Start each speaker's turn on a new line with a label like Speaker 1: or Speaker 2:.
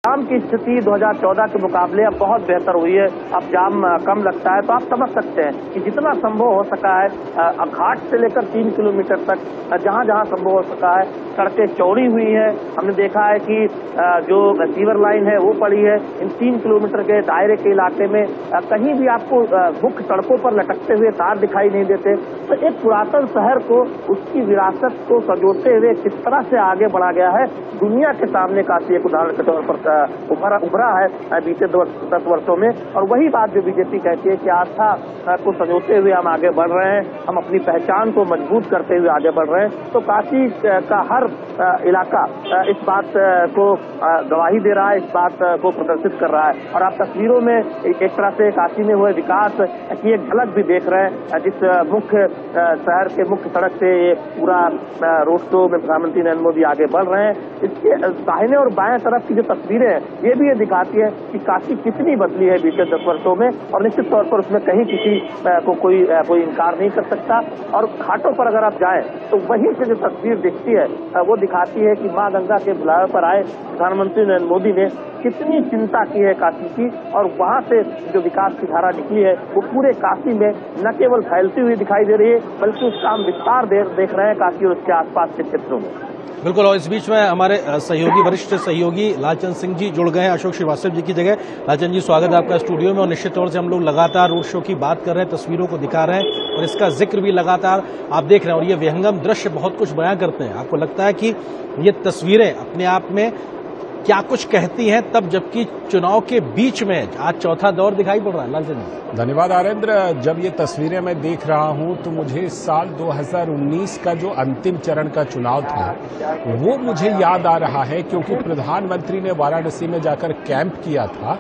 Speaker 1: जाम की स्थिति 2014 के मुकाबले अब बहुत बेहतर हुई है। अब जाम कम लगता है, तो आप समझ सकते हैं कि जितना संभव हो सका है घाट से लेकर 3 किलोमीटर तक जहां जहां संभव हो सका है सड़कें चौड़ी हुई है। हमने देखा है कि जो सीवर लाइन है वो पड़ी है। इन 3 किलोमीटर के दायरे के इलाके में कहीं भी आपको मुख्य सड़कों पर लटकते हुए तार दिखाई नहीं देते। तो एक पुरातन शहर को उसकी विरासत को संजोते हुए किस तरह से आगे बढ़ा गया है, दुनिया के सामने काफी एक उदाहरण के तौर पर उभरा है बीते 10 वर्षों में। और वही बात जो बीजेपी कहती है कि आस्था को संजोते हुए हम आगे बढ़ रहे हैं, हम अपनी पहचान को मजबूत करते हुए आगे बढ़ रहे हैं। तो काशी का हर इलाका इस बात को गवाही दे रहा है, इस बात को प्रदर्शित कर रहा है। और आप तस्वीरों में एक तरह से काशी में हुए विकास की एक झलक भी देख रहे हैं। जिस मुख्य शहर के मुख्य सड़क से ये पूरा रोड शो में प्रधानमंत्री नरेंद्र मोदी आगे बढ़ रहे हैं, इसके दाहिने और बाएं तरफ की जो तस्वीरें हैं ये भी ये दिखाती है कि काशी कितनी बदली है बीते 10 वर्षों में। और निश्चित तौर पर उसमें कहीं किसी को कोई इनकार नहीं कर सकता। और घाटों पर अगर आप जाएं तो वहीं से जो तस्वीर दिखती है वो दिखाती है कि मां गंगा के बुलावे पर आए प्रधानमंत्री नरेंद्र मोदी ने कितनी चिंता की है काशी की। और वहां से जो विकास की धारा निकली है वो पूरे काशी में न केवल फैलती हुई दिखाई दे रही है, बल्कि उसका हम विस्तार देख रहे हैं काशी और उसके आसपास के क्षेत्रों में।
Speaker 2: बिल्कुल। और इस बीच में हमारे सहयोगी वरिष्ठ सहयोगी लालचंद सिंह जी जुड़ गए हैं अशोक श्रीवास्तव जी की जगह। लालचंद जी, स्वागत है आपका स्टूडियो में। और निश्चित तौर से हम लोग लगातार रोड शो की बात कर रहे हैं, तस्वीरों को दिखा रहे हैं और इसका जिक्र भी लगातार आप देख रहे हैं। और ये विहंगम दृश्य बहुत कुछ बयां करते हैं। आपको लगता है कि ये तस्वीरें अपने आप में क्या कुछ कहती हैं, तब जबकि चुनाव के बीच में आज चौथा दौर दिखाई पड़ रहा है? लालचंद जी,
Speaker 3: धन्यवाद आरेंद्र। जब ये तस्वीरें मैं देख रहा हूं तो मुझे साल 2019 का जो अंतिम चरण का चुनाव था वो मुझे याद आ रहा है, क्योंकि प्रधानमंत्री ने वाराणसी में जाकर कैंप किया था